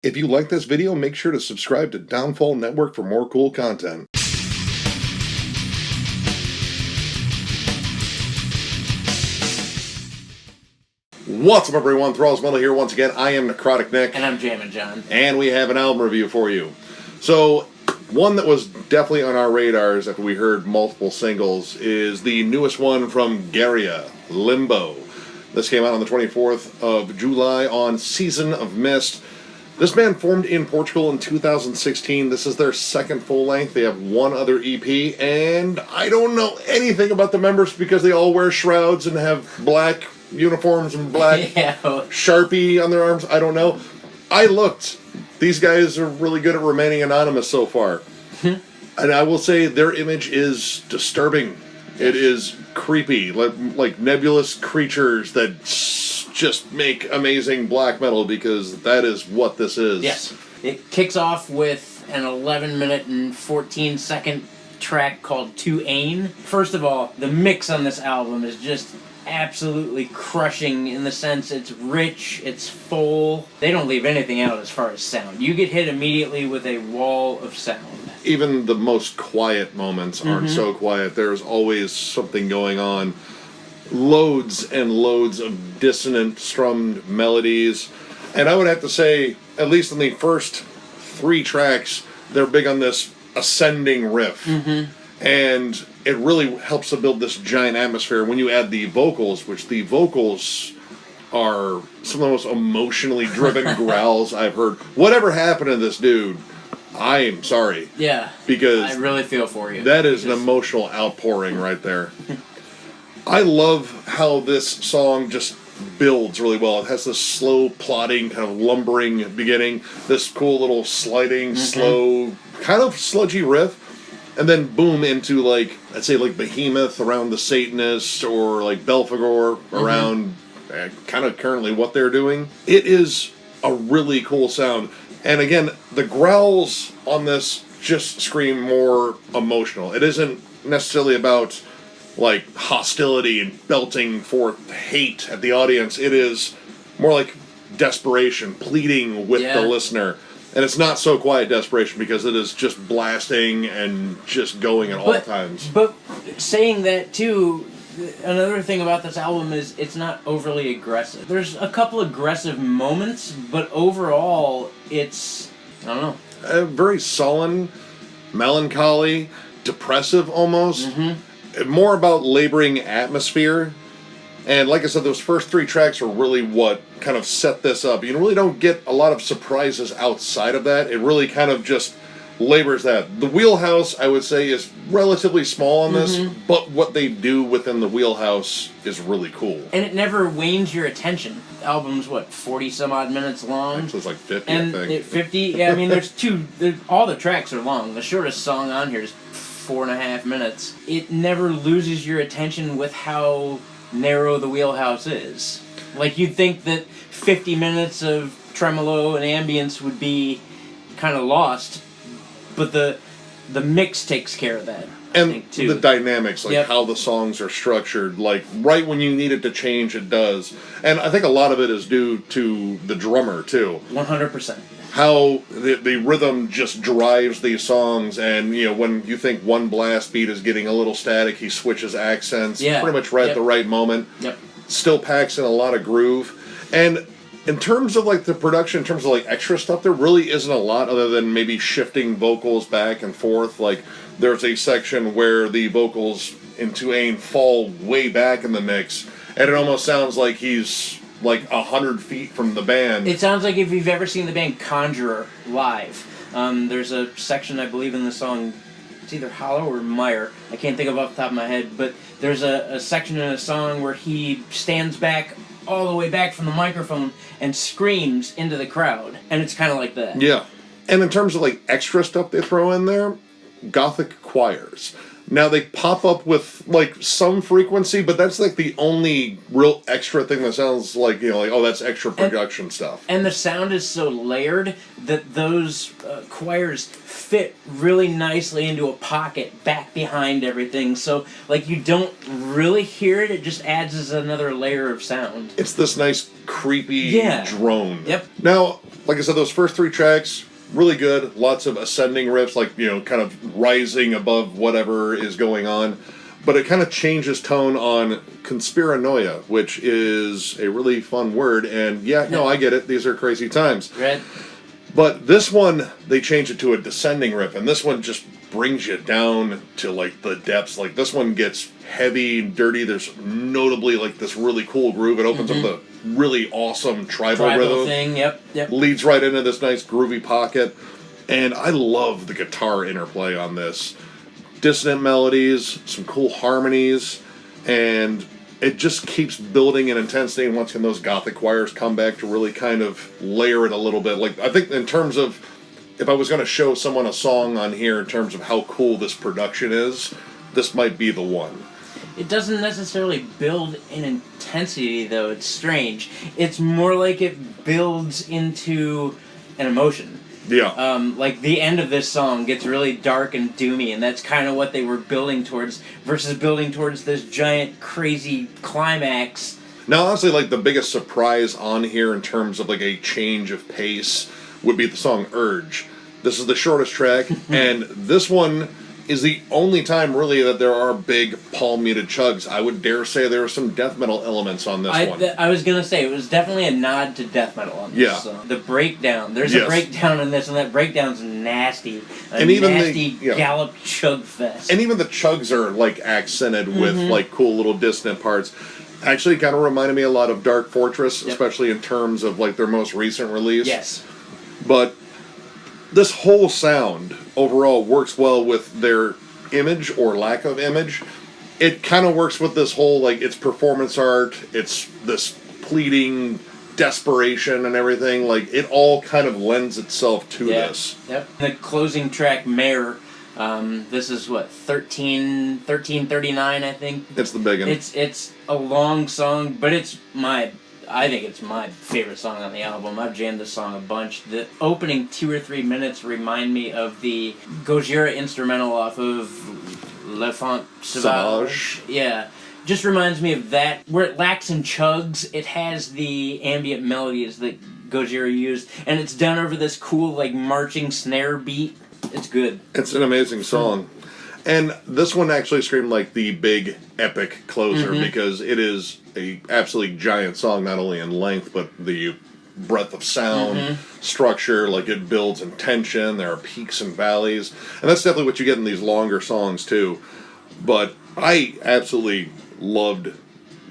If you like this video, make sure to subscribe to Downfall Network for more cool content. What's up, everyone? Thralls here once again. I am Necrotic Nick. And I'm Jammin, John. And we have an album review for you. So, one that was definitely on our radars after we heard multiple singles is the newest one from Gaerea, Limbo. This came out on the 24th of July on Season of Mist. This band formed in Portugal in 2016. This is their second full-length. They have one other EP, and I don't know anything about the members because they all wear shrouds and have black uniforms and black Sharpie on their arms. I don't know. I looked. These guys are really good at remaining anonymous so far. And I will say their image is disturbing. It is creepy, like nebulous creatures that just make amazing black metal, because that is what this is. Yes. It kicks off with an 11-minute and 14-second track called To Ain. First of all, the mix on this album is just absolutely crushing in the sense it's rich, it's full. They don't leave anything out as far as sound. You get hit immediately with a wall of sound. Even the most quiet moments aren't so quiet. There's always something going on. Loads and loads of dissonant strummed melodies. And I would have to say, at least in the first 3 tracks, they're big on this ascending riff. And it really helps to build this giant atmosphere. When you add the vocals, which the vocals are some of the most emotionally driven growls I've heard. Whatever happened to this dude, I am sorry. Yeah. Because I really feel for you. That is an emotional outpouring right there. I love how this song just builds really well. It has this slow, plodding, kind of lumbering beginning, this cool little sliding, slow, kind of sludgy riff, and then boom into, like, I'd say, like, Behemoth around the Satanists, or, like, Belphegor around kind of currently what they're doing. It is a really cool sound. And again, the growls on this just scream more emotional. It isn't necessarily about, like, hostility and belting forth hate at the audience. It is more like desperation, pleading with the listener. And it's not so quiet desperation, because it is just blasting and just going at all times. But saying that, too, another thing about this album is it's not overly aggressive. There's a couple aggressive moments, but overall, it's, I don't know. Very sullen, melancholy, depressive almost. More about laboring atmosphere. And like I said, those first 3 tracks are really what kind of set this up. You really don't get a lot of surprises outside of that. It really kind of just labors that. The wheelhouse, I would say, is relatively small on this, but what they do within the wheelhouse is really cool. And it never wanes your attention. The album's, 40-some-odd minutes long? Actually, it's like 50, and I think. 50? Yeah, I mean, all the tracks are long. The shortest song on here is 4.5 minutes. It never loses your attention with how narrow the wheelhouse is. Like, you'd think that 50 minutes of tremolo and ambience would be kind of lost, but the mix takes care of that. And I think, too. The dynamics, like how the songs are structured, like right when you need it to change, it does. And I think a lot of it is due to the drummer, too. 100%. How the rhythm just drives these songs, and, you know, when you think one blast beat is getting a little static, he switches accents pretty much right at the right moment. Still packs in a lot of groove. And in terms of, like, the production, in terms of, like, extra stuff, there really isn't a lot other than maybe shifting vocals back and forth. Like, there's a section where the vocals in To Ain fall way back in the mix, and it almost sounds like he's like 100 feet from the band. It sounds like if you've ever seen the band Conjurer live. There's a section, I believe, in the song, it's either Hollow or Meyer. I can't think of off the top of my head, but there's a section in a song where he stands back all the way back from the microphone and screams into the crowd. And it's kind of like that. Yeah. And in terms of, like, extra stuff they throw in there, Gothic choirs. Now they pop up with like some frequency, but that's like the only real extra thing that sounds like, you know, like, oh, that's extra production stuff. And the sound is so layered that those choirs fit really nicely into a pocket back behind everything. So like you don't really hear it; it just adds as another layer of sound. It's this nice creepy drone. Yep. Now, like I said, those first 3 tracks. Really good. Lots of ascending riffs, like, you know, kind of rising above whatever is going on. But it kind of changes tone on conspiranoia, which is a really fun word. And yeah, no, I get it. These are crazy times. Right. But this one, they change it to a descending riff. And this one just brings you down to, like, the depths. Like, this one gets heavy and dirty. There's notably, like, this really cool groove. It opens up the really awesome tribal rhythm thing. Yep. Leads right into this nice groovy pocket, and I love the guitar interplay on this. Dissonant melodies, some cool harmonies, and it just keeps building in intensity. And once again, those gothic choirs come back to really kind of layer it a little bit. Like, I think in terms of, if I was going to show someone a song on here in terms of how cool this production is, this might be the one. It doesn't necessarily build in intensity, though. It's strange. It's more like it builds into an emotion. Yeah. Like the end of this song gets really dark and doomy, and that's kind of what they were building towards, versus building towards this giant, crazy climax. Now, honestly, like the biggest surprise on here in terms of like a change of pace would be the song Urge. This is the shortest track, and this one is the only time really that there are big palm muted chugs. I would dare say there are some death metal elements on this one. I was gonna say it was definitely a nod to death metal on this. Yeah. So the breakdown. There's a breakdown in this, and that breakdown's nasty. And even nasty gallop chug fest. And even the chugs are like accented with like cool little dissonant parts. Actually, kind of reminded me a lot of Dark Fortress, especially in terms of like their most recent release. Yes. But this whole sound overall works well with their image or lack of image. It kind of works with this whole, like, it's performance art, it's this pleading desperation and everything. Like, it all kind of lends itself to this. Yep. The closing track, Mare, this is what, 1339, I think? It's the big one. It's a long song, but I think it's my favorite song on the album. I've jammed this song a bunch. The opening 2 or 3 minutes remind me of the Gaerea instrumental off of L'Enfant Sauvage. Yeah. Just reminds me of that. Where it lacks in chugs, it has the ambient melodies that Gaerea used. And it's done over this cool, like, marching snare beat. It's good. It's an amazing song. And this one actually screamed like the big epic closer because it is a absolutely giant song, not only in length but the breadth of sound, structure. Like, it builds in tension. There are peaks and valleys, and that's definitely what you get in these longer songs too. But I absolutely loved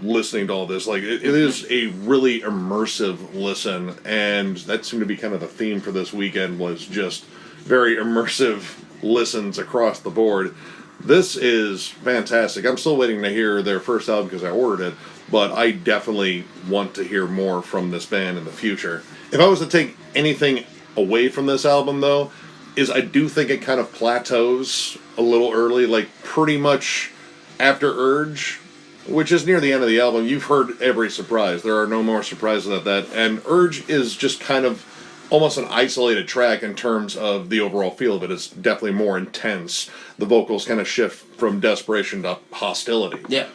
listening to all this. Like, it is a really immersive listen, and that seemed to be kind of the theme for this weekend, was just very immersive listens across the board. This is fantastic. I'm still waiting to hear their first album because I ordered it, but I definitely want to hear more from this band in the future. If I was to take anything away from this album, though, is I do think it kind of plateaus a little early, like pretty much after Urge, which is near the end of the album. You've heard every surprise. There are no more surprises at that, and Urge is just kind of almost an isolated track in terms of the overall feel of it. It's definitely more intense. The vocals kind of shift from desperation to hostility. Yep.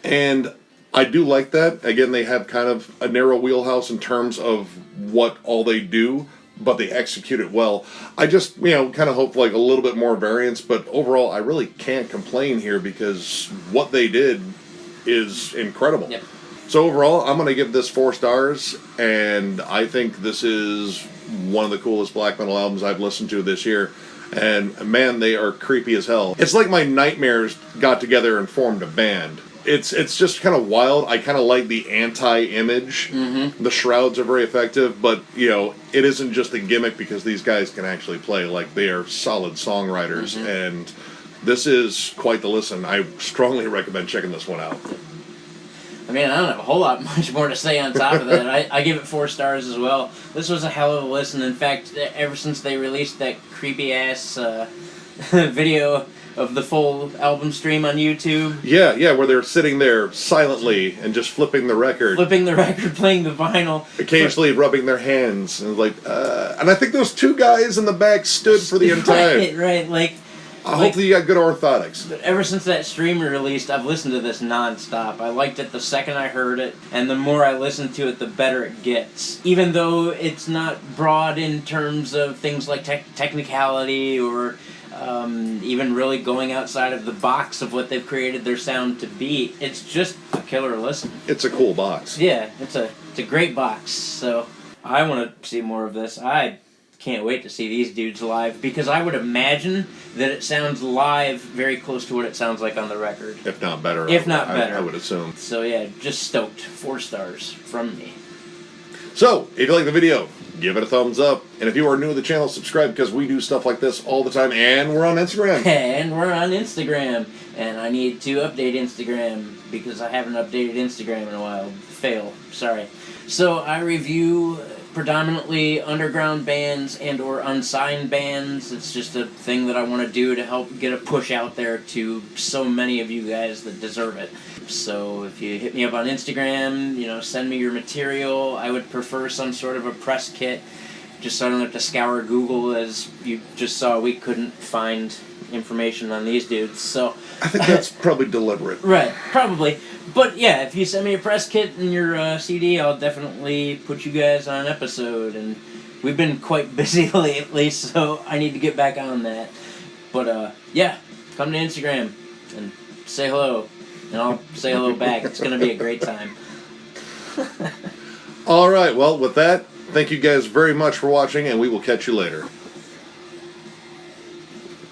And I do like that. Again, they have kind of a narrow wheelhouse in terms of what all they do, but they execute it well. I just, kind of hope for like a little bit more variance, but overall, I really can't complain here because what they did is incredible. Yep. So overall, I'm going to give this 4 stars, and I think this is one of the coolest black metal albums I've listened to this year. And man, they are creepy as hell. It's like my nightmares got together and formed a band. It's just kind of wild. I kind of like the anti-image. The shrouds are very effective, but it isn't just a gimmick because these guys can actually play. Like, they are solid songwriters, and this is quite the listen. I strongly recommend checking this one out. I mean, I don't have a whole lot much more to say on top of that. I give it 4 stars as well. This was a hell of a listen. In fact, ever since they released that creepy-ass video of the full album stream on YouTube. Yeah, where they're sitting there silently and just flipping the record. Flipping the record, playing the vinyl. Occasionally rubbing their hands. And and I think those two guys in the back stood for the entire... Right, like... Hopefully you got good orthotics. But ever since that stream released, I've listened to this non-stop. I liked it the second I heard it, and the more I listen to it, the better it gets. Even though it's not broad in terms of things like technicality or even really going outside of the box of what they've created their sound to be, it's just a killer listen. It's a cool box. Yeah, it's a great box. So I want to see more of this. I can't wait to see these dudes live, because I would imagine that it sounds live very close to what it sounds like on the record. If not better. I would assume. So yeah, just stoked. 4 stars from me. So, if you like the video, give it a thumbs up. And if you are new to the channel, subscribe, because we do stuff like this all the time. And we're on Instagram. And I need to update Instagram, because I haven't updated Instagram in a while. Fail. Sorry. So I review predominantly underground bands and or unsigned bands. It's just a thing that I want to do to help get a push out there to so many of you guys that deserve it. So if you hit me up on Instagram, send me your material. I would prefer some sort of a press kit, just so I don't have to scour Google. As you just saw, we couldn't find information on these dudes. So I think that's probably deliberate. Right, probably. But yeah, if you send me a press kit and your CD, I'll definitely put you guys on an episode. And we've been quite busy lately, so I need to get back on that. But yeah, come to Instagram and say hello, and I'll say hello back. It's going to be a great time. All right, well, with that, thank you guys very much for watching, and we will catch you later.